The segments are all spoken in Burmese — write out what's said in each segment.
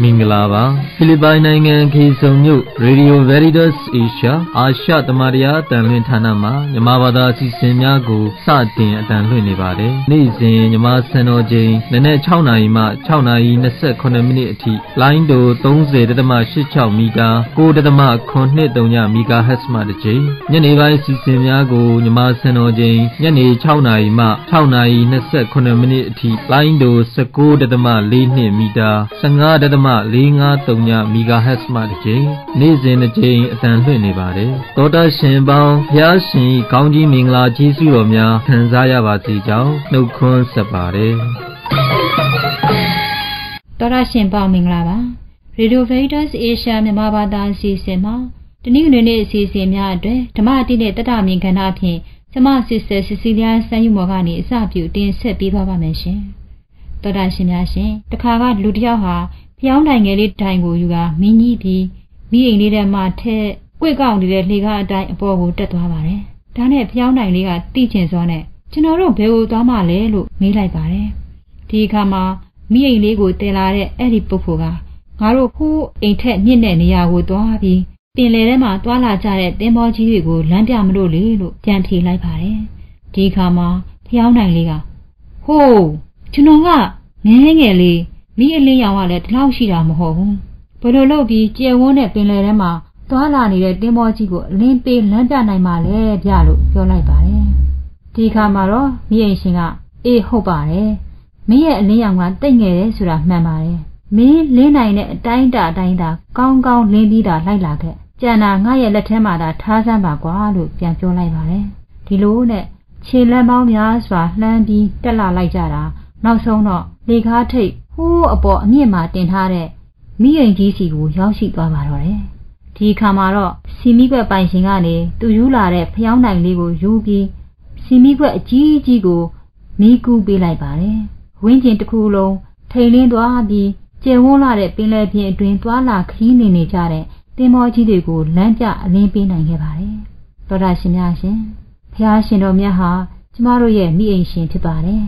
မင်္ဂလာပါဖိလစ်ပိုင်နိုင်ငံခေဆုံမြို့ Radio Veritas Asia အာရှသမารယာအတန်လွှင့်ဌာနမှမြန်မာဘာသာအစီအစဉ်များကိုစတင်အတန်လွှင့်နေပါတယ်နေ့စဉ်မြန်မာစံတော်ချိန်နနက်6:00 နာရီမှ6:28 မိနစ်အထိလိုင်းတို 30.86 မီတာ9.93 မီဂါဟက်ဇ်မှတစ်ကြိမ်ညနေပိုင်းအစီအစဉ်များကိုမြန်မာစံတော်ချိန်ညနေ6:00 နာရီမှ6:29 မိနစ်အထိလိုင်းတို 19.42 မီတာ15.453 မီဂါဟက်ဇ်မှတစ်ကြိမ်နေ့စဉ်တစ်ကြိမ်အတန်လွှင့်နေပါတယ်သောတာရှင်ပေါင်းဘုရားရှင်ကောင်းကြီးမင်္ဂလာကျေးဇူးတော်များခံစားရပါစေကြောင်းနှုတ်ခွန်းဆက်ပါတယ်သောတာရှင်ပေါင်းမင်္ဂလာပါ Radio Veritas Asia မြန်မာဘာသာအစီအစဉ်မှာတနင်္ဂနွေနေ့အစီအစဉ်များအတွက်ဓမ္မတိနဲ့တတမြင်ကဏ္ဍအဖြစ်ကျမစစ်စစ်စီစီလျာစံယူမော်ကနေအစပြုတင်ဆက်ပေးသွားပါမယ်ရှင်သောတာရှင်များရှင်တခါကလူတစ်ယောက်ဟာဖျောင်းတိုင်ငယ်လေးတိုင်ကိုယူကမင်းကြီးပြီးမိအိမ်လေးထဲမှာထဲကွေ့ကောက်နေတဲ့လှေကားအတိုင်းအပေါ်ကိုတက်သွားပါတယ်။ဒါနဲ့ဖျောင်းတိုင်လေးကတိကျင်စောနဲ့ကျွန်တော်တို့ဘယ်ကိုသွားမှလဲလို့မေးလိုက်ပါတယ်။ဒီအခါမှာမိအိမ်လေးကိုတင်လာတဲ့အဲ့ဒီပုဂ္ဂိုလ်ကငါတို့ခိုးအိမ်ထက်မြင့်တဲ့နေရာကိုသွားပြီးပင်လယ်ထဲမှာတွာလာကြတဲ့သင်္ဘောကြီးတွေကိုလမ်းပြမလို့လေလို့ပြန်ဖြေလိုက်ပါတယ်။ဒီအခါမှာဖျောင်းတိုင်လေးကဟိုးကျွန်တော်ကငယ်ငယ်လေးမိအလင်းရောင်ကလည်းဒီလောက်ရှိတာမဟုတ်ဘူးဘယ်လိုလုပ်ပြီးကျယ်ဝန်းတဲ့ပင်လယ်ထဲမှာသွားလာနေတဲ့တင်းမောကြီးကိုအလင်းပေးလမ်းပြနိုင်မှလဲဗျလို့ပြောလိုက်ပါတယ်ဒီခါမှာတော့မိအိမ်ရှင်ကအေးဟုတ်ပါတယ်မင်းရဲ့အလင်းရောင်ကတိတ်ငယ်တယ်ဆိုတာမှန်ပါတယ်မင်းလင်းနိုင်တဲ့အတိုင်းတာကောင်းကောင်းလင်းပြီးတာလိုက်လာခဲ့ကြံတာငါရဲ့လက်ထဲမှာသာထားစမ်းပါကွာလို့ပြန်ပြောလိုက်ပါတယ်ဒီလိုနဲ့ခြေလက်ပေါင်းများစွာလှမ်းပြီးတက်လာလိုက်ကြတာနောက်ဆုံးတော့လေကားထိပ်ဟိုးအပေါ်အမြင့်မှာတင်ထားတဲ့မိအိမ်ကြီးစီကိုရောက်ရှိသွားပါတော့တယ်ဒီအခါမှာတော့စီမီကွက်ပိုင်ရှင်ကနေသူယူလာတဲ့ဖျောင်းတိုင်လေးကိုယူပြီးစီမီကွက်အကြီးကြီးကိုမီးကူးပေးလိုက်ပါတယ်ဝင်းကျင်တစ်ခုလုံးထိန်လင်းသွားပြီးကျယ်ဝန်းလာတဲ့ပင်လယ်ပြင်အတွင်းသွားလာခရီးနေကြတဲ့တင်မောကြီးတွေကိုလမ်းပြအလင်းပေးနိုင်ခဲ့ပါတယ်သောတာရှင်များရှင်ဘုရားရှင်တော်မြတ်ဟာကျမတို့ရဲ့မိအိမ်ရှင်ဖြစ်ပါတယ်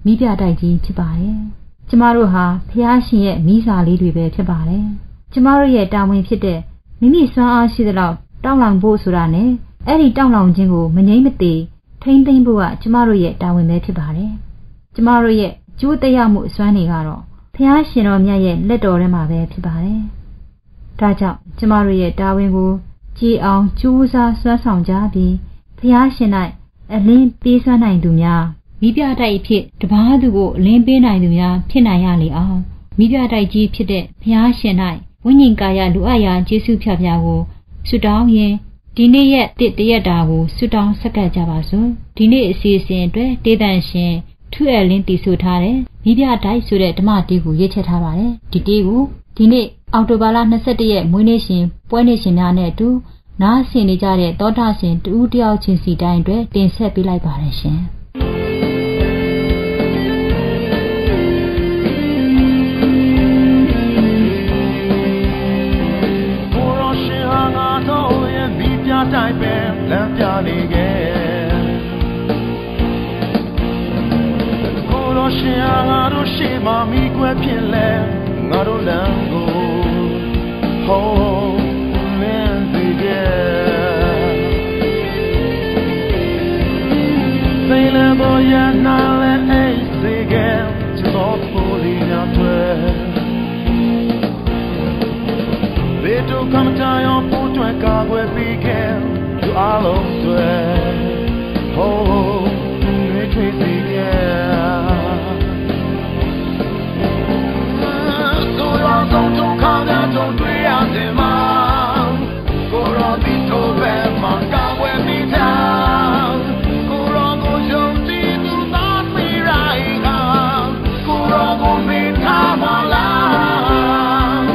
မိပြတိုက်ကြီးဖြစ်ပါတယ်ကျမတို့ဟာဖျားရှင်ရဲ့မိစာလေးတွေပဲဖြစ်ပါတယ်။ကျမတို့ရဲ့တာဝန်ဖြစ်တဲ့မိမိစွမ်းအားရှိသလောက်တောင်းလောင်ဖို့ဆိုတာနဲ့အဲ့ဒီတောင်းလောင်ခြင်းကိုမငြိမ့်မသေးထိမ့်သိမ့်ဖို့ကကျမတို့ရဲ့တာဝန်ပဲဖြစ်ပါတယ်။ကျမတို့ရဲ့ကျိုးတရားမှုအစွမ်းတွေကတော့ဖျားရှင်တော်မြတ်ရဲ့လက်တော်ထဲမှာပဲဖြစ်ပါတယ်။ဒါကြောင့်ကျမတို့ရဲ့တာဝန်ကိုကြည်အောင်ကြိုးစားစွမ်းဆောင်ကြပြီးဖျားရှင်၌အလင်းပေးစွမ်းနိုင်သူများမိပြတိုက်ဖြစ်တပားသူကိုအလင်းပေးနိုင်သူများဖြစ်နိုင်ရလေအောင်မိပြတိုက်ကြီးဖြစ်တဲ့ဘုရားရှင်၌ဝိညာဉ်ကာယလူအပ်ရာကျေးဇူးဖြတ်ပြကိုဆုတောင်းရင်ဒီနေ့ရဲ့တရက်တာကိုဆုတောင်းဆက်ကပ်ကြပါစို့ဒီနေ့အစီအစဉ်အတွက်တေးတန်ရှင်ထူအလင်းတည်ဆိုထားတဲ့မိပြတိုက်ဆိုတဲ့ဓမ္မတေးကိုရေးချက်ထားပါတယ်ဒီတေးကိုဒီနေ့အောက်တိုဘာလ22ရက်မွေးနေ့ရှင်ပွဲနေ့ရှင်များနဲ့အတူနားဆင်နေကြတဲ့သောတာရှင်တူတယောက်ချင်းစီတိုင်းအတွက်တင်ဆက်ပေးလိုက်ပါတယ်ရှင်တိုင်းပဲလမ်းပြနေခဲ့ကိုလိုရှင်ဟာငါတို့ရှေ့မှာမိကွယ်ဖြစ်လဲငါတို့လမ်းကိုဟောလင်းစေခဲ့စိတ်လည်းပေါ်ရနာလည်းအိတ်စေခဲ့ချစ်တော်ဖို့လေးများတွေဘေးတို့ကမတန်အောင်ပို့တွဲကာကွယ်ပြီးခဲ့သူအလုံးတွေဟိုးတွေထွေးစီခဲ့ဆိုတော့တော့ခါတော့တွေ့ရတယ်မှာကိုရောဒီတော့ပဲမှာကာကွယ်ပြီးတာကိုရောကိုယုံကြည်သူသားမိရိုင်းကကိုရောကိုမိထားမလား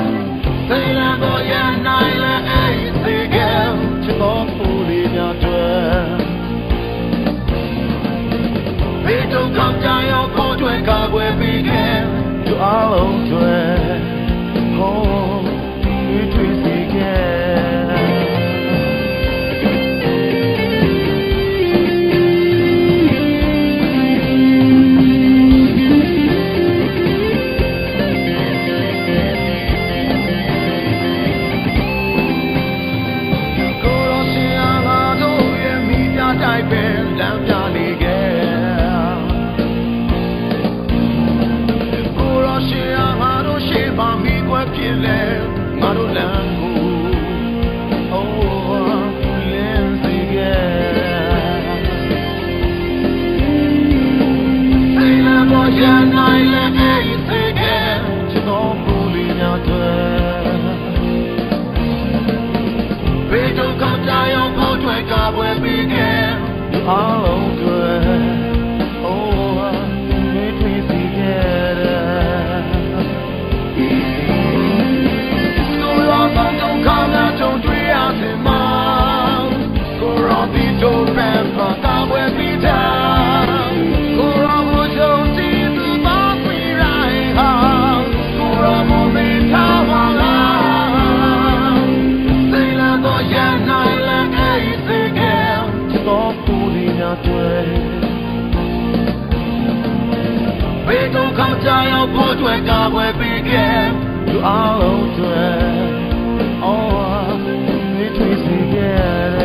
စိတ်လည်းကိုရနိုင်လဲအိတ်စေခဲ့ချစ်တော်ဖူးလေးများတွေဘေးတို့ကောင်းကြရောကိုကျွဲကာကွယ်ပြီးခဲ့သူအလုံးတွေဟောထွေးစီခဲ့ ဘေးဒုက္ခကြောင့်ရောက်ဖို့အတွက်ကာကွယ်ပေးခဲ့သူအားလုံးတွေအော်မေးထွေးစေခဲ့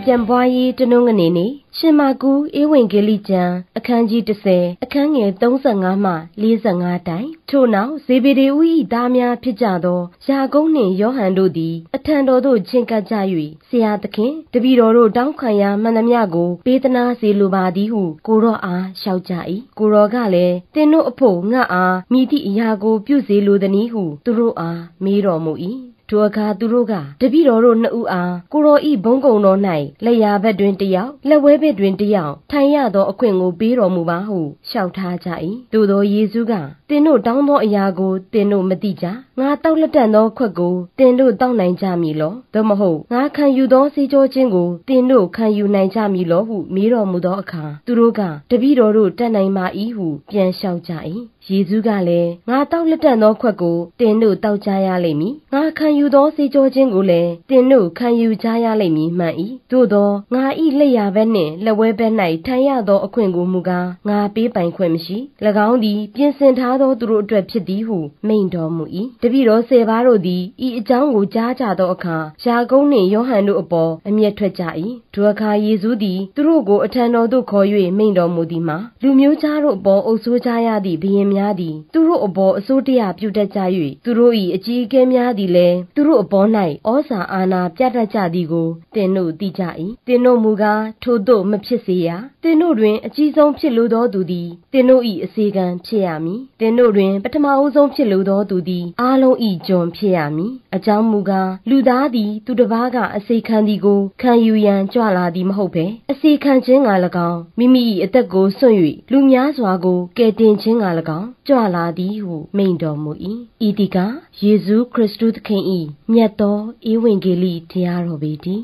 ပြန်ပွားရေးတနုံးငနေနေရှင်မာကူဧဝံဂေလိကျမ်းအခန်းကြီး30အခန်းငယ်35မှ45တိုင်ထို့နောက်ဇေဗေဒဲဦး၏သားများဖြစ်ကြသောယာကုပ်နှင့်ယောဟန်တို့သည်အထံတော်သို့ချဉ်ကပ်ကြ၍ဆရာသခင်တပည့်တော်တို့တောင်းခံရာမှန်သမျှကိုပေးသနာစေလိုပါသည်ဟုကိုရောအားလျှောက်ကြ၏ကိုရောကလည်းသင်တို့အဖို့ငါအားမိသည့်အရာကိုပြုစေလိုသနည်းဟုသူတို့အားမေးတော်မူ၏ထိုအခါသူတို့ကတပည့်တော်တို့နှစ်ဦးအားကိုရောဤဘုံကုံတော်၌လက်ရာဘက်တွင်တယောက်လက်ဝဲဘက်တွင်တယောက်ထိုင်ရသောအခွင့်ကိုပေးတော်မူပါဟုလျှောက်ထားကြ၏သို့သောယေရှုကသင်တို့တောင်းသောအရာကိုသင်တို့မသိကြငါတောက်လက်တန့်သောခွက်ကိုသင်တို့တောက်နိုင်ကြမည်လောသို့မဟုတ်ငါခံယူသောစေကြောခြင်းကိုသင်တို့ခံယူနိုင်ကြမည်လောဟုမေးတော်မူသောအခါသူတို့ကတပည့်တော်တို့တတ်နိုင်ပါ၏ဟုပြန်လျှောက်ကြ၏ယေရှုကလည်းငါတောက်လက်တန့်သောခွက်ကိုသင်တို့တောက်ကြရလိမ့်မည်ငါခံယူသောစေကြောခြင်းကိုလည်းသင်တို့ခံယူကြရလိမ့်မည်မှန်၏သို့သောငါ၏လက်ရာဘက်နှင့်လက်ဝဲဘက်၌ထိုင်ရသောအခွင့်ကိုမူကားငါပေးပိုင်ခွင့်မရှိ၎င်းသည်ပြင်ဆင်ထားသောသူတို့အတွက်ဖြစ်သည်ဟုမိန့်တော်မူ၏တပည့်တော်10ပါးတို့သည်ဤအကြောင်းကိုကြားကြသောအခါယာကုပ်နှင့်ယောဟန်တို့အပေါ်အမျက်ထွက်ကြ၏ထိုအခါယေရှုသည်သူတို့ကိုအထံတော်သို့ခေါ်၍မိန့်တော်မူသည်မှာလူမျိုးခြားတို့အပေါ်အုပ်ဆိုးကြရသည့်ဘုရင်များသည်သူတို့အပေါ်အစိုးတရားပြုတတ်ကြ၍သူတို့၏အကြီးအကဲများသည်လည်းသူတို့အပေါ်၌ဩဇာအာဏာပြတတ်ကြသည်ကိုသင်တို့သိကြ၏သင်တို့မူကားထိုသို့မဖြစ်စေရသင်တို့တွင်အကြီးဆုံးဖြစ်လိုသောသူသည်သင်တို့၏အစေခံဖြစ်ရမည်သင်တို့တွင်ပထမဦးဆုံးဖြစ်လိုသောသူသည်အားလုံး၏ကျွန်ဖြစ်ရမည်အကြောင်းမူကားလူသားသည်သူတစ်ပါးကအစေခံသည်ကိုခံယူရန်ကြွလာသည်မဟုတ်ဘဲအစေခံခြင်းက၎င်းမိမိ၏အသက်ကိုစွန့်၍လူများစွာကိုကယ်တင်ခြင်းက၎င်းကြွလာသည်ဟုမိန့်တော်မူ၏ဤသည်ကယေရှုခရစ်တုသခင်၏မြတ်သောဧဝံဂေလိတရားတော်ပေတည်း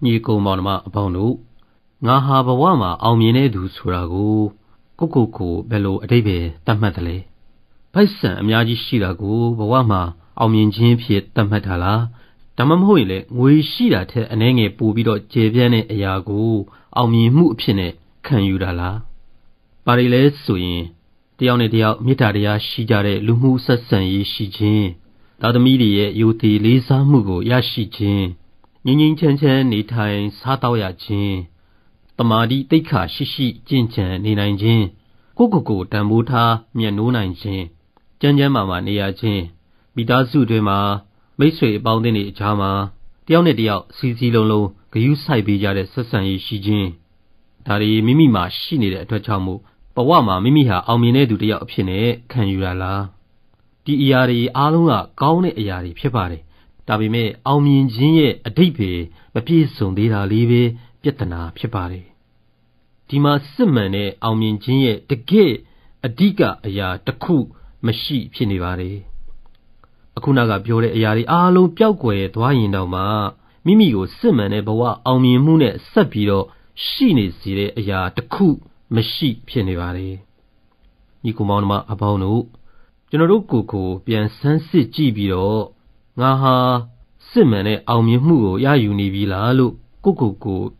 ညီကိုမောင်နှမအပေါင်းတို့ငါဟာဘဝမှာအောင်မြင်တဲ့သူဆိုတာကိုကိုဘယ်လိုအဓိပ္ပာယ်သတ်မှတ်တယ်လဲပိုက်ဆံအများကြီးရှိတာကိုဘဝမှာအောင်မြင်ခြင်းဖြစ်သတ်မှတ်တာလားဒါမှမဟုတ်ရင်လေငွေရှိတာထက်အနည်းငယ်ပိုပြီးတော့ကျေပြန့်တဲ့အရာကိုအောင်မြင်မှုအဖြစ်နဲ့ခံယူတာလားပါရီလဲဆိုရင်တယောက်နဲ့တယောက်မေတ္တာတရားရှိကြတဲ့လူမှုဆက်ဆံရေးရှိခြင်းသားသမီးတွေရဲ့ယုံကြည်လေးစားမှုကိုရရှိခြင်းငြိမ်းငြိမ်းချမ်းချမ်းနေထိုင်စားတောက်ရခြင်းတမာတိတိတ်ခါရှိရှိကျင့်ကြံနေနိုင်ခြင်းကိုတန်ဖိုးထားမြတ်နိုးနိုင်ခြင်းကျမ်းမာမာနေရခြင်းမိသားစုတွေမှာမိတ်ဆွေအပေါင်းအသင်းတွေအကြားမှာတယောက်နဲ့တယောက်စီစီလုံးလုံးဂရုစိုက်ပေးကြတဲ့ဆက်ဆံရေးရှိခြင်းဒါတွေမိမိမှာရှိနေတဲ့အတွက်ကြောင့်မို့ဘဝမှာမိမိဟာအောင်မြင်တဲ့သူတစ်ယောက်အဖြစ်နဲ့ခံယူရလားဒီအရာတွေအားလုံးကကောင်းတဲ့အရာတွေဖြစ်ပါတယ်ဒါပေမဲ့အောင်မြင်ခြင်းရဲ့အဓိပ္ပာယ်မပြည့်စုံသေးတာလေးပဲပြဿနာဖြစ်ပါတယ်ဒီမှာစစ်မှန်တဲ့အောင်မြင်ခြင်းရဲ့တကယ့်အဓိကအရာတစ်ခုမရှိဖြစ်နေပါတယ်အခုနကပြောတဲ့အရာတွေအားလုံးပျောက်ကွယ်သွားရင်တော့မှမိမိကိုစစ်မှန်တဲ့ဘဝအောင်မြင်မှုနဲ့ဆက်ပြီးတော့ရှိနေစေတဲ့အရာတစ်ခုမရှိဖြစ်နေပါတယ်ညီကောင်မောင်နှမအပေါင်းတို့ကျွန်တော်တို့ကိုပြန်ဆန်းစစ်ကြည့်ပြီးတော့ငါဟာစစ်မှန်တဲ့အောင်မြင်မှုကိုရယူနေပြီလားလို့ကို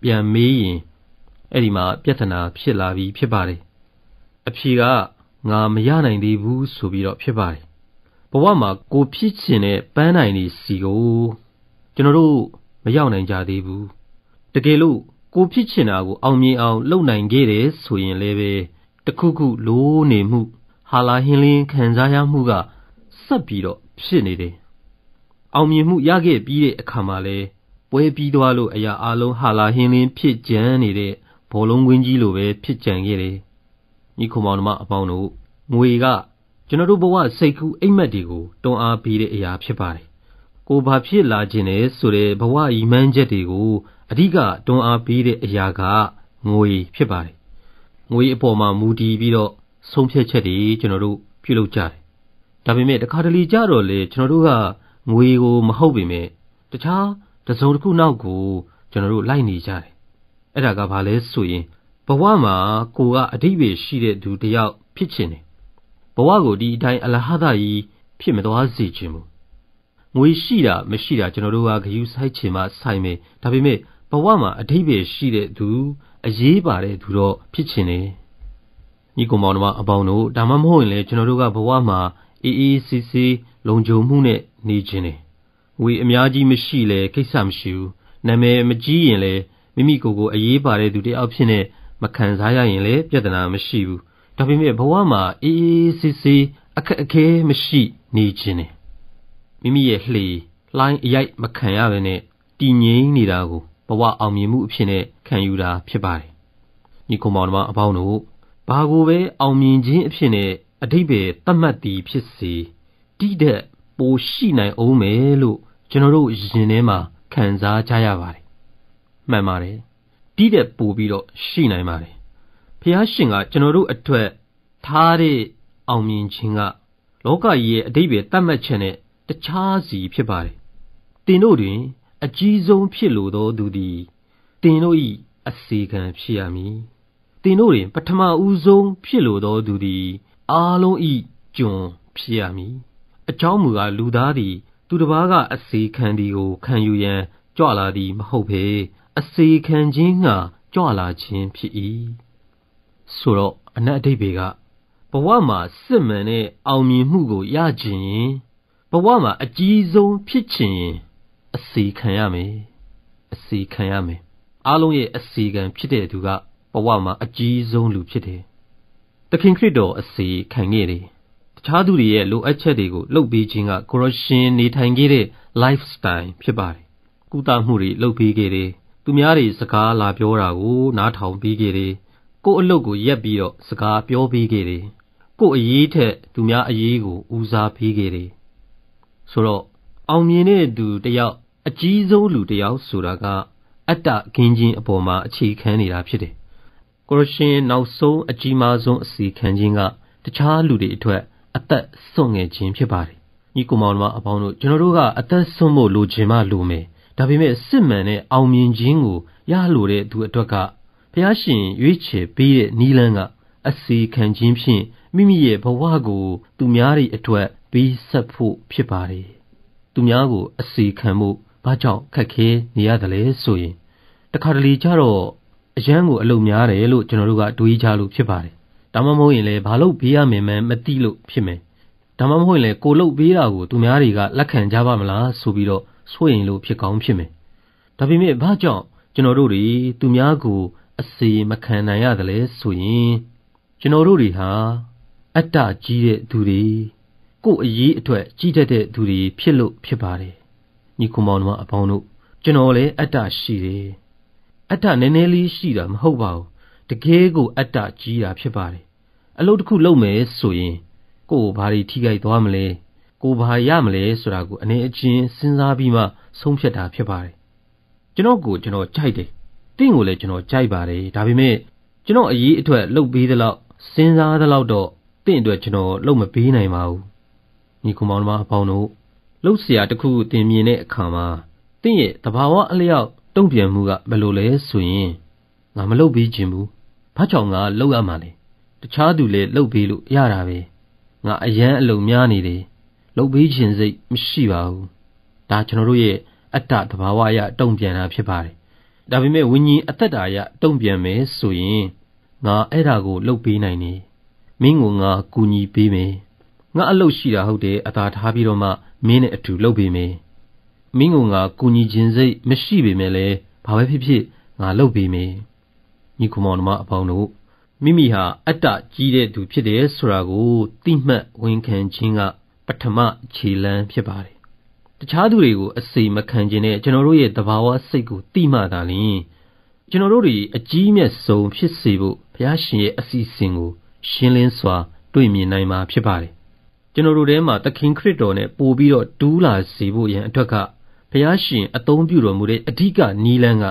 ပြန်မေးရင်အဲ့ဒီမှာပြဿနာဖြစ်လာပြီးဖြစ်ပါတယ်အဖြေကငါမရနိုင်သေးဘူးဆိုပြီးတော့ဖြစ်ပါတယ်ဘဝမှာကိုဖြစ်ချင်တဲ့ပန်းတိုင်တွေစီကိုကျွန်တော်တို့မရောက်နိုင်ကြသေးဘူးတကယ်လို့ကိုဖြစ်ချင်တာကိုအောင်မြင်အောင်လုပ်နိုင်ခဲ့တယ်ဆိုရင်လည်းပဲတခုခုလိုးနေမှုဟာလာဟင်းလင်းခံစားရမှုကဆက်ပြီးတော့ဖြစ်နေတယ်အောင်မြင်မှုရခဲ့ပြီးတဲ့အခါမှာလဲပွဲပြီးသွားလို့အရာအလုံးဟာလာဟင်းလင်းဖြစ်ကြမ်းနေတဲ့ဘောလုံးကွင်းကြီးလိုပဲဖြစ်ကြံခဲ့တယ်ညီကောင်မောင်နှမအပေါင်းတို့ငွေကကျွန်တော်တို့ဘဝစိတ်ကူးအိမ်မက်တွေကိုတွန်းအားပေးတဲ့အရာဖြစ်ပါတယ် ကိုဘာဖြစ်လာခြင်းလဲဆိုတဲ့ဘဝရည်မှန်းချက်တွေကိုအဓိကတွန်းအားပေးတဲ့အရာကငွေဖြစ်ပါတယ်ငွေအပေါ်မှာမူတည်ပြီးတော့ဆုံးဖြတ်ချက်တွေကျွန်တော်တို့ပြုလုပ်ကြတယ်ဒါပေမဲ့တခါတလေကြတော့လေကျွန်တော်တို့ကငွေကိုမဟုတ်ပေမဲ့တခြားတစ်စုံတစ်ခုနောက်ကိုကျွန်တော်တို့လိုက်နေကြတယ်အဲ့ဒါကဘာလဲဆိုရင်ဘဝမှာကိုကအဓိပ္ပာယ်ရှိတဲ့သူတစ်ယောက်ဖြစ်ခြင်းတယ်ဘဝကိုဒီအတိုင်းအလဟဒကြီးဖြစ်မသွားစေခြင်းဘူးငွေရှိတာမရှိတာကျွန်တော်တို့ကဂရုစိုက်ခြင်းမှဆိုင်မယ်ဒါပေမဲ့ဘဝမှာအဓိပ္ပာယ်ရှိတဲ့သူအရေးပါတဲ့သူတော့ဖြစ်ခြင်းတယ်ညီကောင်မောင်တို့အပေါင်းတို့ဒါမှမဟုတ်ရင်လေကျွန်တော်တို့ကဘဝမှာအေးအေးဆေးဆေးလုံခြုံမှုနဲ့နေခြင်းတယ်ငွေအများကြီးမရှိလဲကိစ္စမရှိဘူးနာမည်မကြီးရင်လေမိမိကိုယ်ကိုအရေးပါတဲ့သူတယောက်ဖြစ်နေမခံစားရရင်လေပြဿနာမရှိဘူးဒါပေမဲ့ဘဝမှာအေးအေးဆေးဆေးအခက်အခဲမရှိနေခြင်းတယ်မိမိရဲ့လှေလှိုင်းအရိုက်မခံရဘဲနဲ့တည်ငြိမ်နေတာကိုဘဝအောင်မြင်မှုအဖြစ်နဲ့ခံယူတာဖြစ်ပါတယ်ညီကောင်မောင်တို့အပေါင်းတို့ဘာကိုပဲအောင်မြင်ခြင်းအဖြစ်နဲ့အဓိပ္ပာယ်သတ်မှတ်သည်ဖြစ်စေတိတဲ့ပိုရှိနိုင်အောင်မယ်လို့ကျွန်တော်တို့ရင်ထဲမှာခံစားကြရပါတယ်မှန်ပါတယ်တိတဲ့ပိုပြီးတော့ရှိနိုင်ပါတယ်ဖျားရှင်ကကျွန်တော်တို့အတွက်ထားတဲ့အောင်မြင်ခြင်းကလောကကြီးရဲ့အဓိပ္ပာယ်သတ်မှတ်ချက်နဲ့တခြားစီဖြစ်ပါတယ်တင်တို့တွင်အကြီးဆုံးဖြစ်လိုသောသူသည်တင်တို့၏အစေခံဖြစ်ရမည်တင်တို့တွင်ပထမဦးဆုံးဖြစ်လိုသောသူသည်အားလုံး၏ကျွန်ဖြစ်ရမည်အကြောင်းမူကားလူသားသည်သူတစ်ပါးကအစေခံသည်ကိုခံယူရန်ကြွလာသည်မဟုတ်ဘဲအစေခံခြင်းကကြွလာခြင်းဖြစ်၏ဆိုတော့အနတ်အဓိပ္ပာယ်ကဘဝမှာစစ်မှန်တဲ့အောင်မြင်မှုကိုရခြင်းရင်ဘဝမှာအကြီးဆုံးဖြစ်ခြင်းရင်အစေခံရမယ်အစေခံရမယ်အားလုံးရဲ့အစေခံဖြစ်တဲ့သူကဘဝမှာအကြီးဆုံးလူဖြစ်တယ်သခင်ခရစ်တော်အစေခံခဲ့တယ်တခြားသူတွေရဲ့လိုအပ်ချက်တွေကိုလုပ်ပေးခြင်းကကိုရရှင်နေထိုင်ခဲ့တဲ့ lifestyle ဖြစ်ပါတယ်ကုသမှုတွေလုပ်ပေးခဲ့တယ်သူများတွေစကားလာပြောတာကိုနားထောင်ပေးခဲ့တယ်ကိုယ့်အလုပ်ကိုရက်ပြီးတော့စကားပြောပေးခဲ့တယ်ကိုယ့်အရေးထက်သူများအရေးကိုဦးစားပေးခဲ့တယ်ဆိုတော့အောင်မြင်တဲ့သူတယောက်အကြီးဆုံးလူတယောက်ဆိုတာကအတ္တကင်းခြင်းအပေါ်မှာအခြေခံနေတာဖြစ်တယ်ကိုရရှင်နောက်ဆုံးအကြီးမားဆုံးအစီခံခြင်းကတခြားလူတွေအတွက်အသက်စွန့်ငယ်ခြင်းဖြစ်ပါတယ်ညီကောင်မောင်တို့အပေါင်းတို့ကျွန်တော်တို့ကအသက်စွန့်ဖို့လိုချင်မှလိုမယ်ဒါပေမဲ့စစ်မှန်တဲ့အောင်မြင်ခြင်းကိုရလိုတဲ့သူအတွက်ကဘုရားရှင်ရွေးချယ်ပေးတဲ့နည်းလမ်းကအစီခံခြင်းဖြင့်မိမိရဲ့ဘဝကိုသူများတွေအတွက်ပေးဆက်ဖို့ဖြစ်ပါတယ်သူများကိုအစီခံဖို့ဘာကြောင့်ခက်ခဲနေရတယ်လဲဆိုရင်တခါတလေကျတော့အရန်ကိုအလုံများတယ်လို့ကျွန်တော်တို့ကတွေးကြလို့ဖြစ်ပါတယ်ဒါမှမဟုတ်ရင်လည်းဘာလို့ပေးရမယ်မှမသိလို့ဖြစ်မယ်ဒါမှမဟုတ်ရင်လည်းကိုလုပ်ပေးတာကိုသူများတွေကလက်ခံကြပါမလားဆိုပြီးတော့စိုးရင်လို့ဖြစ်ကောင်းဖြစ်မယ်ဒါပေမဲ့ဘာကြောင့်ကျွန်တော်တို့တွေသူများကိုအစေမခံနိုင်ရတယ်လဲဆိုရင်ကျွန်တော်တို့တွေဟာအတ္တကြီးတဲ့သူတွေကိုယ့်အရေးအတွက်ကြီးတတ်တဲ့သူတွေဖြစ်လို့ဖြစ်ပါတယ်ညီကောင်မောင်တို့အပေါင်းတို့ကျွန်တော်လည်းအတ္တရှိတယ်အတ္တနည်းနည်းလေးရှိတာမဟုတ်ပါဘူးတကယ်ကိုအတ္တကြီးတာဖြစ်ပါတယ်အလုပ်တစ်ခုလုပ်မယ်ဆိုရင်ကိုယ်ဘာတွေထိခိုက်သွားမလဲကိုယ်ဘာရမလဲဆိုတာကိုအနေအချင်းစဉ်းစားပြီးမှဆုံးဖြတ်တာဖြစ်ပါတယ်ကျွန်တော်ကြိုက်တယ်တင့်ကိုလည်းကျွန်တော်ကြိုက်ပါတယ်ဒါပေမဲ့ကျွန်တော်အရေးအတွက်လုပ်ပေးသလောက်စဉ်းစားသလောက်တော့တင့်အတွက်ကျွန်တော်လုပ်မပေးနိုင်ပါဘူးညီကောင်မောင်တို့အပေါင်းတို့လှုပ်เสียတစ်ခုတင်မြင်တဲ့အခါမှာတင့်ရဲ့သဘာဝအလျောက်တုံ့ပြန်မှုကဘယ်လိုလဲဆိုရင်ငါမလုပ်ပေးခြင်းဘူးဘာကြောင့်ငါလုပ်ရမှာလဲတခြားသူလည်းလုပ်ပေးလို့ရတာပဲငါအရန်အလုံများနေတယ်လုပ်ပေးခြင်းစိတ်မရှိပါဘူးဒါကျွန်တော်တို့ရဲ့အတ္တသဘာဝအရတုံ့ပြန်တာဖြစ်ပါတယ်ဒါပေမဲ့ဝိညာဉ်အသက်တာအရတုံ့ပြန်မယ်ဆိုရင်ငါအဲ့ဒါကိုလုပ်ပေးနိုင်တယ်မင်းကိုငါကူညီပေးမယ်ငါအလုပ်ရှိတာဟုတ်တယ်အသာထားပြီးတော့မှမင်းနဲ့အတူလုပ်ပေးမယ်မင်းကငါကူညီခြင်းစိတ်မရှိပေမဲ့လည်းဘာပဲဖြစ်ဖြစ်ငါလုပ်ပေးမယ်ညီကောင်မောင်တို့အပေါင်းတို့မိမိဟာအတ္တကြီးတဲ့သူဖြစ်တယ်ဆိုတာကိုသိမှတ်ဝန်ခံခြင်းကပထမခြေလှမ်းဖြစ်ပါတယ်တခြားသူတွေကိုအစေမခံခြင်းနဲ့ကျွန်တော်တို့ရဲ့သဘာဝစိတ်ကိုသိမှသာလျှင်ကျွန်တော်တို့တွေအကြီးမြတ်ဆုံးဖြစ်စေဖို့ဘုရားရှင်ရဲ့အစီအစဉ်ကိုရှင်းလင်းစွာတွေ့မြင်နိုင်မှာဖြစ်ပါတယ် ကျွန်တော်တို့ထဲမှာသခင်ခရစ်တော်နဲ့ပို့ပြီးတော့တူးလာစေဖို့ရန်အတွက်ကဘုရားရှင်အသုံးပြုတော်မူတဲ့အဓိကနည်းလမ်းက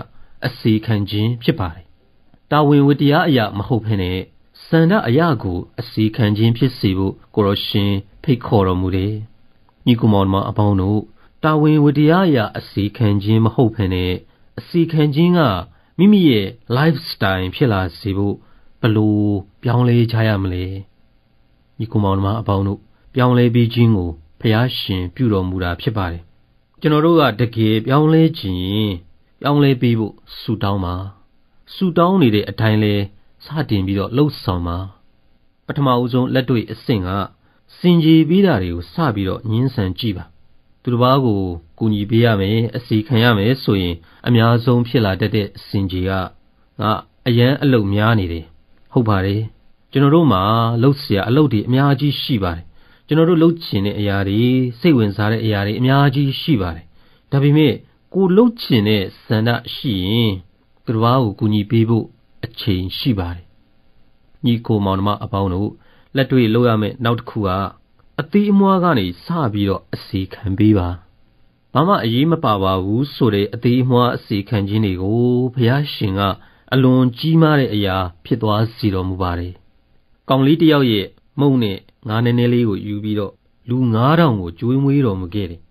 အစေခံခြင်းဖြစ်ပါတယ်။တာဝန်ဝတ္တရားအရာမဟုတ်ဘဲနဲ့စန္ဒအရာကိုအစေခံခြင်းဖြစ်စေဖို့ကိုရောရှင်ဖိတ်ခေါ်တော်မူတယ်။ညီကောင်မောင်အပေါင်းတို့တာဝန်ဝတ္တရားအရာအစေခံခြင်းမဟုတ်ဘဲနဲ့အစေခံခြင်းကမိမိရဲ့ lifestyle ဖြစ်လာစေဖို့ဘလို့ပြောင်းလဲကြရမလဲ။ညီကောင်မောင်အပေါင်းတို့ပြောင်းလဲပြီးခြင်းကိုဘုရားရှင်ပြုတော်မူတာဖြစ်ပါတယ်။ကျွန်တော်တို့ကတကယ်ပြောင်းလဲခြင်းပြောင်းလဲပြီးဖို့ဆုတောင်းပါဆုတောင်းနေတဲ့အတိုင်းလဲစတင်ပြီးတော့လှုပ်ဆောင်ပါပထမဦးဆုံးလက်တွေ့အဆင့်ကစင်ကြေပြီးတာတွေကိုစပြီးတော့ညှင်းဆန်ကြည့်ပါသူတစ်ပါးကိုကူညီပေးရမယ်အစီခံရမယ်ဆိုရင်အများဆုံးဖြစ်လာတတ်တဲ့စင်ကြေကငါအရန်အလုပ်များနေတယ်ဟုတ်ပါတယ်ကျွန်တော်တို့မှာလှုပ်เสียအလုပ်တွေအများကြီးရှိပါတယ်ကျွန်တော်တို့လှုပ်ချင်တဲ့အရာတွေစိတ်ဝင်စားတဲ့အရာတွေအများကြီးရှိပါတယ်ဒါပေမဲ့ကိုလှုပ်ချင်တဲ့ဆန္ဒရှိရင်သူတစ်ပါးကိုကူညီပေးဖို့အချိန်ရှိပါတယ်ညီကိုမောင်နှမအပေါင်းတို့လက်တွေ့လုပ်ရမယ့်နောက်တစ်ခုကအသီးအမွှားကနေစပြီးတော့အစီခံပေးပါဘာမှအရေးမပါပါဘူးဆိုတဲ့အသီးအမွှားအစီခံခြင်းတွေကိုဘုရားရှင်ကအလွန်ကြီးမားတဲ့အရာဖြစ်သွားစေတော်မူပါတယ်ကောင်လေးတစ်ယောက်ရဲ့မုံနဲ့ငါးနည်းနည်းလေးကိုယူပြီးတော့လူ9000ကိုကျွေးမွေးတော်မူခဲ့တယ်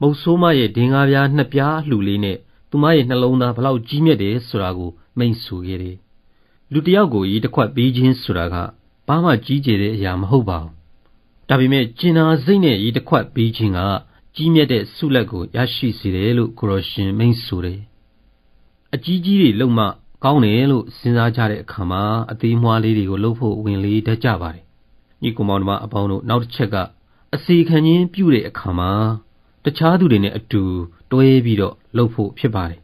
မုတ်ဆိုးမရဲ့ဒင်္ဂါးပြားနှစ်ပြားလှူလေးနဲ့သူမရဲ့နှလုံးသားဘလောက်ကြီးမြတ်တယ်ဆိုတာကိုမိန့်ဆိုခဲ့တယ်လူတစ်ယောက်ကိုရေတစ်ခွက်ပေးခြင်းဆိုတာကဘာမှကြီးကျယ်တဲ့အရာမဟုတ်ပါဘူးဒါပေမဲ့ကျင်နာစိတ်နဲ့ရေတစ်ခွက်ပေးခြင်းကကြီးမြတ်တဲ့ဆုလက်ကိုရရှိစေတယ်လို့ကိုရောရှင်မိန့်ဆိုတယ်အကြီးကြီးတွေလုံမှကောင်းတယ်လို့စဉ်းစားကြတဲ့အခါမှာအသေးမွှားလေးတွေကိုလှုပ်ဖို့ဝင်လေတတ်ကြပါတယ်ညီကောင်မောင်တို့အပေါင်းတို့နောက်တစ်ချက်ကအစီခံခြင်းပြုတဲ့အခါမှာတခြားသူတွေနဲ့အတူတွဲပြီးတော့လှုပ်ဖို့ဖြစ်ပါတယ်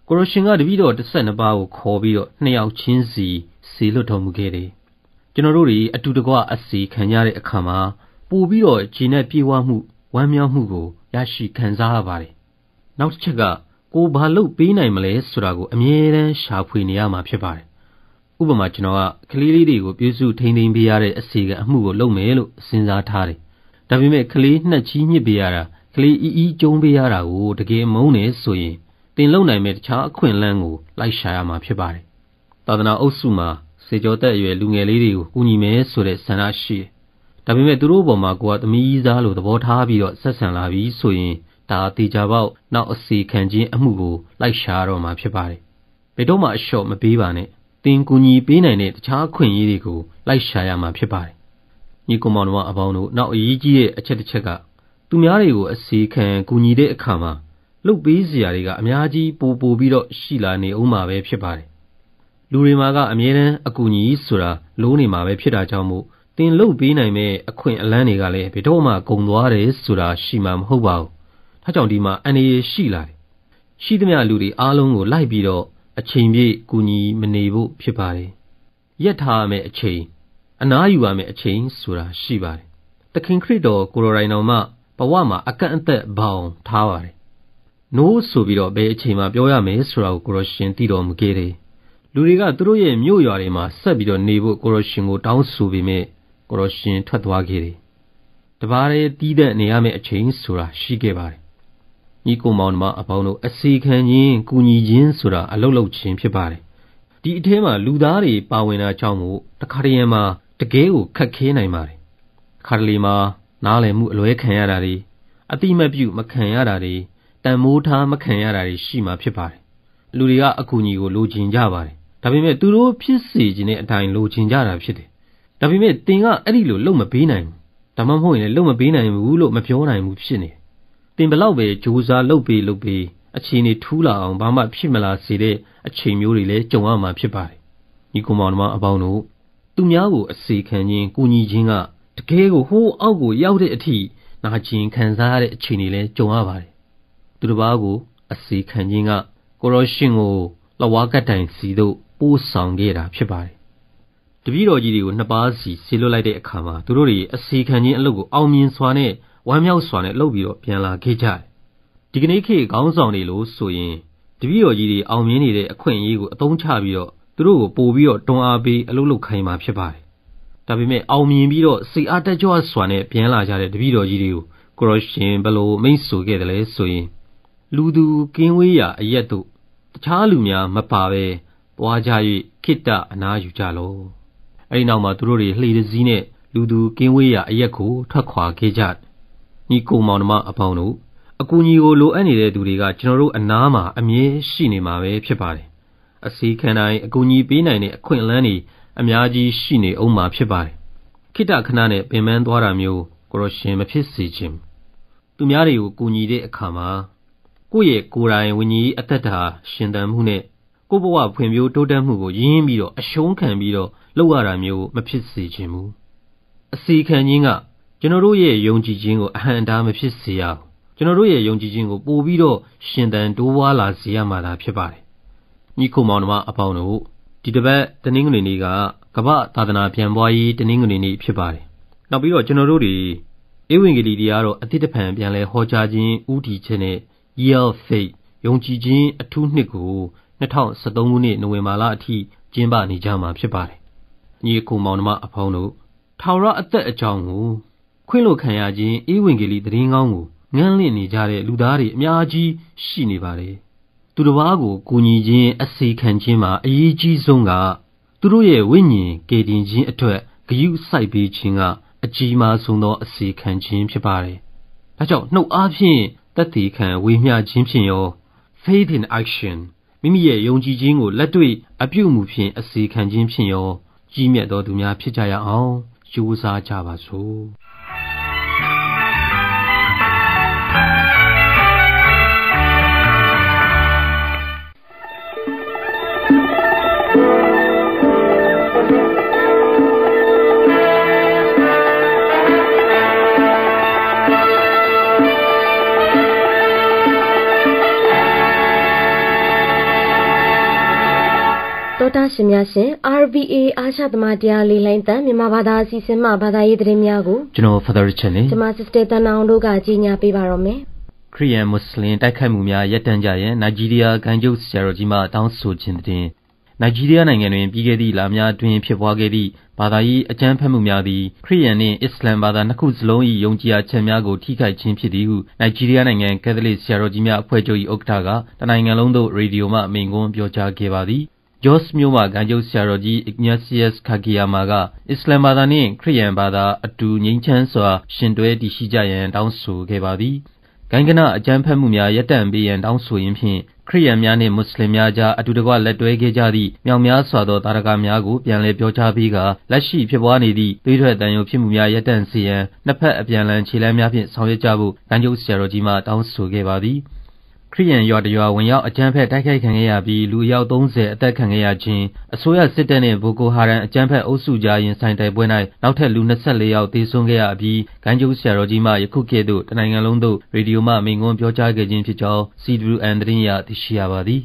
ကိုရရှင်ကတပည့်တော်12ပါးကိုခေါ်ပြီးတော့2ယောက်ချင်းစီစေလွတ်တော်မူခဲ့တယ်ကျွန်တော်တို့တွေအတူတကွအစီခံရတဲ့အခါမှာပို့ပြီးတော့ဂျင်းနဲ့ပြေဝမှုဝမ်းမြောက်မှုကိုရရှိခံစားရပါတယ်နောက်တစ်ချက်ကကိုဘာလို့ပေးနိုင်မလဲဆိုတာကိုအမြဲတမ်းရှာဖွေနေရမှာဖြစ်ပါတယ်ဥပမာကျွန်တော်ကကလေးလေးတွေကိုပြုစုထိန်းသိမ်းပေးရတဲ့အစီကအမှုကိုလုပ်မယ်လို့စဉ်းစားထားတယ်ဒါပေမဲ့ကလေးနှက်ချီးမြစ်ပေးရတာကလေးအီးကျုံးပေးရတာကိုတကယ်မုန်းနေဆိုရင်တင်လုံနိုင်မဲ့တခြားအခွင့်အလမ်းကိုလိုက်ရှာရမှာဖြစ်ပါတယ်သာသနာအုပ်စုမှာစေကျော်သက်အရွယ်လူငယ်လေးတွေကိုကူညီမယ်ဆိုတဲ့ဆန္ဒရှိတယ်ဒါပေမဲ့သူတို့ဘောမှာကိုကသမီးသားလို့သဘောထားပြီးတော့ဆက်ဆံလာပြီးဆိုရင်ဒါတေချာပေါက်နောက်အစီခံခြင်းအမှုကိုလိုက်ရှာတော့မှာဖြစ်ပါတယ်ဘယ်တော့မှအလျှော့မပေးပါနဲ့တင်ကူညီပေးနိုင်တဲ့တခြားအခွင့်အရေးတွေကိုလိုက်ရှာရမှာဖြစ်ပါတယ်ညီကောင်မောင်တို့အပေါင်းတို့နောက်အရေးကြီးတဲ့အချက်တစ်ချက်ကသူများတွေကိုအစီခံကူညီတဲ့အခါမှာလှုပ်ပေးစရာတွေကအများကြီးပိုပြီးတော့ရှိလာနေအောင်မှာပဲဖြစ်ပါတယ်လူတွေမှာကအမြဲတမ်းအကူအညီဆိုတာလိုးနေမှာပဲဖြစ်တာကြောင့်မို့တင်လှုပ်ပေးနိုင်မဲ့အခွင့်အလမ်းတွေကလည်းဘယ်တော့မှကုန်သွားတယ်ဆိုတာရှိမှာမဟုတ်ပါဘူးဒါကြောင့်ဒီမှာအန္တရာယ်ရှိလာတယ်ရှိသမျှလူတွေအားလုံးကိုလိုက်ပြီးတော့အချိန်ပြည့်ကူညီမနေဖို့ဖြစ်ပါတယ်ရက်ထားရမယ့်အချိန်အနားယူရမယ့်အချိန်ဆိုတာရှိပါတယ်သခင်ခရစ်တော်ကိုရိုရိုင်းတော်မှဘဝမှာအကန့်အသတ်ဘောင်ထားပါတယ်နိုးဆိုပြီးတော့ဘယ်အချိန်မှပြောရမယ်ဆိုတာကိုကိုရရှင်သိတော်မူခဲ့တယ်လူတွေကသူတို့ရဲ့မြို့ရွာတွေမှာဆက်ပြီးတော့နေဖို့ကိုရရှင်ကိုတောင်းဆိုပေမဲ့ကိုရရှင်ထွက်သွားခဲ့တယ်တပါးရဲ့တီးတဲ့နေရမယ့်အချိန်ဆိုတာရှိခဲ့ပါတယ်ညီကောင်မောင်တို့အပေါင်းတို့အစီခံခြင်းကူညီခြင်းဆိုတာအလုပ်လုပ်ခြင်းဖြစ်ပါတယ်ဒီအထဲမှာလူသားတွေပါဝင်တာကြောင့်မို့တခါတရံမှာတကယ်ကိုခက်ခဲနိုင်ပါတယ်ခါတလေမှာနားလည်မှုအလွဲခံရတာတွေအတိမတ်ပြုမခံရတာတွေတန်မိုးထားမခံရတာတွေရှိမှဖြစ်ပါတယ်လူတွေကအကူအညီကိုလိုချင်ကြပါတယ်ဒါပေမဲ့သူတို့ဖြစ်စေခြင်းတဲ့အတိုင်းလိုချင်ကြတာဖြစ်တယ်ဒါပေမဲ့တင်ကအဲ့ဒီလိုလုပ်မပေးနိုင်ဘူးဒါမှမဟုတ်ရင်လည်းလုပ်မပေးနိုင်ဘူးလို့မပြောနိုင်ဘူးဖြစ်နေတင်ဘလောက်ပဲကြိုးစားလုပ်ပေးအခြေအနေထူးလာအောင်ဘာမှဖြစ်မလာစေတဲ့အချိန်မျိုးတွေလည်းကြုံရမှာဖြစ်ပါတယ်ညီကောင်မောင်တို့အပေါင်းတို့သူများကိုအစီခံခြင်းကူညီခြင်းကတကယ်ကိုဟိုးအောက်ကိုရောက်တဲ့အထိနာကျင်ခံစားရတဲ့အချိန်တွေလည်းကြုံရပါတယ်သူတစ်ပါးကိုအစီခံခြင်းကကိုရောရှင်ကိုလဝါကတိုင်စီတို့ပို့ဆောင်ခဲ့တာဖြစ်ပါတယ်တပည့်တော်ကြီးတွေကိုနှစ်ပါးစီဆေလွတ်လိုက်တဲ့အခါမှာသူတို့တွေအစီခံခြင်းအလုပ်ကိုအောင်မြင်စွာနဲ့ဝမ်းမြောက်စွာနဲ့လုပ်ပြီးတော့ပြန်လာခဲ့ကြတယ်ဒီကနေ့ခေတ်ခေါင်းဆောင်တွေလို့ဆိုရင်တပည့်တော်ကြီးတွေအောင်မြင်နေတဲ့အခွင့်အရေးကိုအသုံးချပြီးတော့သူတို့ကိုပို့ပြီးတော့တွန်းအားပေးအလုပ်လုပ်ခိုင်းမှာဖြစ်ပါတယ် ဒါပေမဲ့အောင်မြင်ပြီးတော့စိတ်အားတက်ကြွစွာနဲ့ပြန်လာကြတဲ့တပည့်တော်ကြီးတွေကိုကိုရရှင်ဘယ်လိုမိန့်ဆိုခဲ့တယ်လဲဆိုရင်လူသူကင်းဝေးရာအရက်တို့တခြားလူများမပါပဲသွားကြ၍ခိတ္တအနားယူကြလော့အဲဒီနောက်မှာသူတို့တွေလှေတစ်စီးနဲ့လူသူကင်းဝေးရာအရက်ကိုထွက်ခွာခဲ့ကြညီကိုမောင်နှမအပေါင်းတို့အကူအညီကိုလိုအပ်နေတဲ့သူတွေကကျွန်တော်တို့အနားမှာအမြဲရှိနေမှာပဲဖြစ်ပါတယ်အစီခံတိုင်းအကူအညီပေးနိုင်တဲ့အခွင့်အလမ်းတွေအများကြီးရှိနေအောင်မှာဖြစ်ပါတယ်ခိတ္တခဏနဲ့ပင်ပန်းသွားတာမျိုးကိုရရှင်မဖြစ်စေချင်သူများတွေကိုကူညီတဲ့အခါမှာကိုယ့်ရဲ့ကိုယ်တိုင်ဝိညာဉ်အသက်တာရှင်သန်မှုနဲ့ကိုယ့်ဘဝဖွံ့ဖြိုးတိုးတက်မှုကိုရင်းပြီးတော့အရှုံးခံပြီးတော့လုပ်ရတာမျိုးမဖြစ်စေချင်ဘူးအစီခံခြင်းကကျွန်တော်တို့ရဲ့ယုံကြည်ခြင်းကိုအဟန့်အတားမဖြစ်စေရဘူးကျွန်တော်တို့ရဲ့ယုံကြည်ခြင်းကိုပို့ပြီးတော့ရှင်သန်တိုးပွားလာစေရမှာဖြစ်ပါတယ်ညီကိုမောင်နှမအပေါင်းတို့ဒီတစ်ပတ်တနင်္ဂနွေနေ့ကကမ္ဘာသာသနာပြန်ပွားရေးတနင်္ဂနွေနေ့ဖြစ်ပါတယ်နောက်ပြီးတော့ကျွန်တော်တို့တွေဧဝံဂေလိတရားတော်အသစ်တဖန်ပြန်လဲဟောကြားခြင်းဥတီချက်နဲ့ Year of Faith ယုံကြည်ခြင်းအထူးနှစ်ကို2013ခုနှစ်နိုဝင်ဘာလအထိကျင်းပနေကြမှာဖြစ်ပါတယ်ညီကိုမောင်နှမအပေါင်းတို့ထာဝရအသက်အကြောင်းကိုခွင့်လို့ခံရခြင်းဧဝံဂေလိသတင်းကောင်းကိုငန်းလင့်နေကြတဲ့လူသားတွေအများကြီးရှိနေပါတယ်သူတစ်ပါးကိုကူညီခြင်းအစီခံခြင်းမှာအရေးကြီးဆုံးကသူတို့ရဲ့ဝိညာဉ်ကယ်တင်ခြင်းအတွက်ဂရုစိုက်ပေးခြင်းကအကြီးမားဆုံးသောအစီခံခြင်းဖြစ်ပါတယ်။ဒါကြောင့်နှုတ်အားဖြင့်သက်သေခံဝေမျှခြင်းဖြင့်ရော faith in action မိမိရဲ့ယုံကြည်ခြင်းကိုလက်တွေ့အပြုမှုဖြင့်အစီခံခြင်းဖြင့်ရောကြီးမြတ်သောသူများဖြစ်ကြရအောင်ကြိုးစားကြပါစို့။တောတာရှင်များရှင် RBA အာရှသမတရားလေးလိုင်းတန်မြန်မာဘာသာအစီအစဉ်မှဘာသာရေးသတင်းများကိုကျွန်တော် Father Richard နဲ့ကျွန်မ Sister တန်အောင်တို့ကကြီးညာပေးပါတော့မယ်။ခရစ်ယာန်မွတ်စလင်တိုက်ခိုက်မှုများရပ်တန့်ကြရန်နိုင်ဂျီးရီးယားဂိုင်းကျုပ်ဆရာတော်ကြီးမှတောင်းဆိုခြင်းတင်နိုင်ဂျီးရီးယားနိုင်ငံတွင်ပြီးခဲ့သည့်လများတွင်ဖြစ်ပွားခဲ့သည့်ဘာသာရေးအကြမ်းဖက်မှုများသည်ခရစ်ယာန်နှင့်အစ္စလမ်ဘာသာနှစ်ခုစလုံး၏ယုံကြည်ရာချက်များကိုထိခိုက်ခြင်းဖြစ်သည်ဟုနိုင်ဂျီးရီးယားနိုင်ငံကက်သလစ်ဆရာတော်ကြီးများအဖွဲ့ချုပ်၏ဥက္ကဋ္ဌကတနိုင်ငံလုံးသို့ရေဒီယိုမှမိန့်ခွန်းပြောကြားခဲ့ပါသည်ဂျော့စ်မြို့မှာဂိုင်းကျုပ်ဆရာတော်ကြီး Ignatius Kagiyama ကအစ္စလမ်ဘာသာနှင့်ခရစ်ယာန်ဘာသာအတူငြိမ်းချမ်းစွာရှင်တွဲတည်ရှိကြရန်တောင်းဆိုခဲ့ပါသည်။ဂိုင်းကနအကြမ်းဖက်မှုများရပ်တန့်ပေးရန်တောင်းဆိုရင်းဖြင့်ခရစ်ယာန်များနှင့်မွတ်စလင်များကြားအတူတကွလက်တွဲခဲ့ကြသည့်မြောက်များစွာသောသာဓကများကိုပြန်လည်ပြောကြားပြီးကလက်ရှိဖြစ်ပွားနေသည့်သွေးထွက်တန်ရုံဖြစ်မှုများရပ်တန့်စေရန်နှစ်ဖက်အပြန်အလှန်ခြေလှမ်းများဖြင့်ဆောင်ရွက်ကြဖို့ဂိုင်းကျုပ်ဆရာတော်ကြီးမှတောင်းဆိုခဲ့ပါသည်။ခရစ်ယာန်ရွာတရွာဝင်ရောက်အကြမ်းဖက်တိုက်ခိုက်ခံခဲ့ရပြီးလူအယောက်30အသက်ခံခဲ့ရခြင်းအစိုးရစစ်တပ်နှင့်ဘိုကိုဟာရန်အကြမ်းဖက်အုပ်စုကြားရင်ဆိုင်တိုက်ပွဲ၌နောက်ထပ်လူ24ယောက်သေဆုံးခဲ့ရပြီးဂိုင်းကျုပ်ဆရာတော်ကြီးမှယခုကဲ့သို့တနိုင်ငံလုံးသို့ရေဒီယိုမှမိန့်ခွန်းပြောကြားခဲ့ခြင်းဖြစ်ကြောင်း CWN သတင်းရသိရှိရပါသည်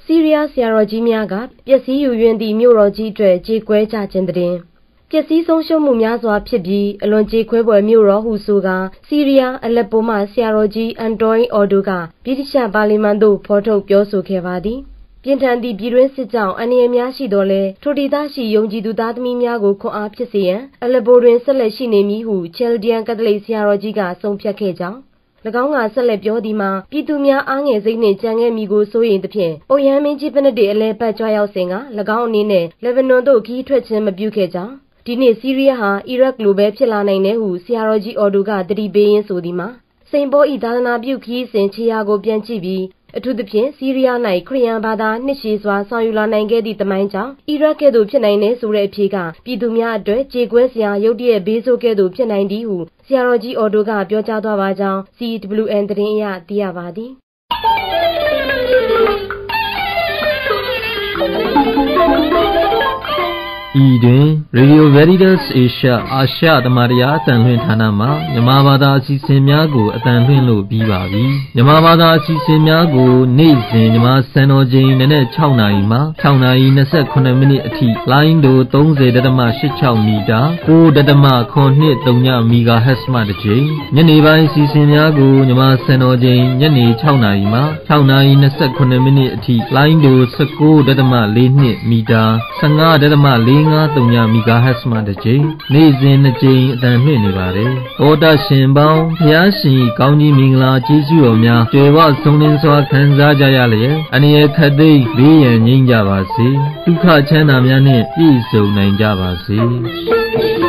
စီးရီးယားဆရာတော်ကြီးများကပျက်စီးယူရင်းသည့်မြို့တော်ကြီးအတွက်ကြေကွဲကြခြင်းတဲ့ပျက်စီးဆုံးရှုံးမှုများစွာဖြစ်ပြီးအလွန်ကြေခွဲပွဲမြို့တော်ဟုဆိုကာစီးရီးယားအလက်ပိုမှဆရာတော်ကြီးအန်တိုင်အော်ဒိုကဗြိတိရှပါလီမန်သို့ဖော်ထုတ်ပြောဆိုခဲ့ပါသည်ပြင်းထန်သည့်ပြည်တွင်းစစ်ကြောင့်အန္တရာယ်များရှိတော်လဲထိုဒေသရှိယုံကြည်သူသားသမီးများကိုခွန်အားဖြစ်စေရန်အလက်ပိုတွင်ဆက်လက်ရှိနေမည်ဟုချယ်လ်ဒီယန်ကက်သလစ်ဆရာတော်ကြီးကဆုံးဖြတ်ခဲ့ကြောင်း၎င်းကဆက်လက်ပြောသည်မှာပြည်သူများအားငယ်စိတ်နှင့်ကြံခဲ့မိကိုစိုးရိမ်သဖြင့်ပုပ်ရဟန်းမင်းကြီးဘနက်ဒီအလဲပတ်ကြွရောက်စဉ်က၎င်းအနေနဲ့လက်ဘနွန်သို့ခီးထွက်ခြင်းမပြုခဲ့ကြောင်းဒီနေ့စီးရီးယားဟာအီရတ်လိုပဲဖြစ်လာနိုင်တယ်ဟုဆရာတော်ကြီးအော်ဒိုကသတိပေးရင်းဆိုသည်မှာစိန်ပေါဤသာသနာပြုခီးစဉ်ခြေရာကိုပြန်ကြည့်ပြီးအထူးသဖြင့်စီးရီးယား၌ခရစ်ယာန်ဘာသာနှစ်ရှည်စွာဆောင်ယူလာနိုင်ခဲ့သည့်တမိုင်းကြောင့်အီရတ်ကဲ့သို့ဖြစ်နိုင်တယ်ဆိုတဲ့အဖြေကပြည်သူများအတွက်ကြေကွဲစရာရုတ်တရက်ဘေးဆိုးကဲ့သို့ဖြစ်နိုင်သည်ဟုဆရာတော်ကြီးအော်ဒိုကပြောကြားသွားပါကြောင်း CWN သတင်းအရသိရပါသည်ဤတွင် Radio Veritas Asia အာရှသမารယာအတန်လွှင့်ဌာနမှမြန်မာဘာသာအစီအစဉ်များကိုအတန်လွှင့်လို့ပြီးပါပြီ။မြန်မာဘာသာအစီအစဉ်များကိုနေ့စဉ်မြန်မာစံတော်ချိန်နနက်6နာရီမှ6နာရီ28မိနစ်အထိလိုင်းဒို 30.86 မီတာ 9.93 MHz မှတစ်ကြိမ်ညနေပိုင်းအစီအစဉ်များကိုမြန်မာစံတော်ချိန်ညနေ6နာရီမှ6နာရီ28မိနစ်အထိလိုင်းဒို 19.42 မီတာ 15.45 105.3 MHz မှတစ်ကြိမ်နေ့စဉ်2ကြိမ်အသံလွှင့်နေပါတယ်။ဩတာရှင်ပေါင်းဘုရားရှင်ကောင်းကြီးမင်္ဂလာကျေးဇူးတော်များကြွယ်ဝဆုံးလင်းစွာခံစားကြရလျက်အန္တရာယ်ခတ်သိမ်းဘေးရန်ငြိမ်းကြပါစေ။ဒုက္ခချမ်းသာများနှင့်ပြည့်စုံနိုင်ကြပါစေ။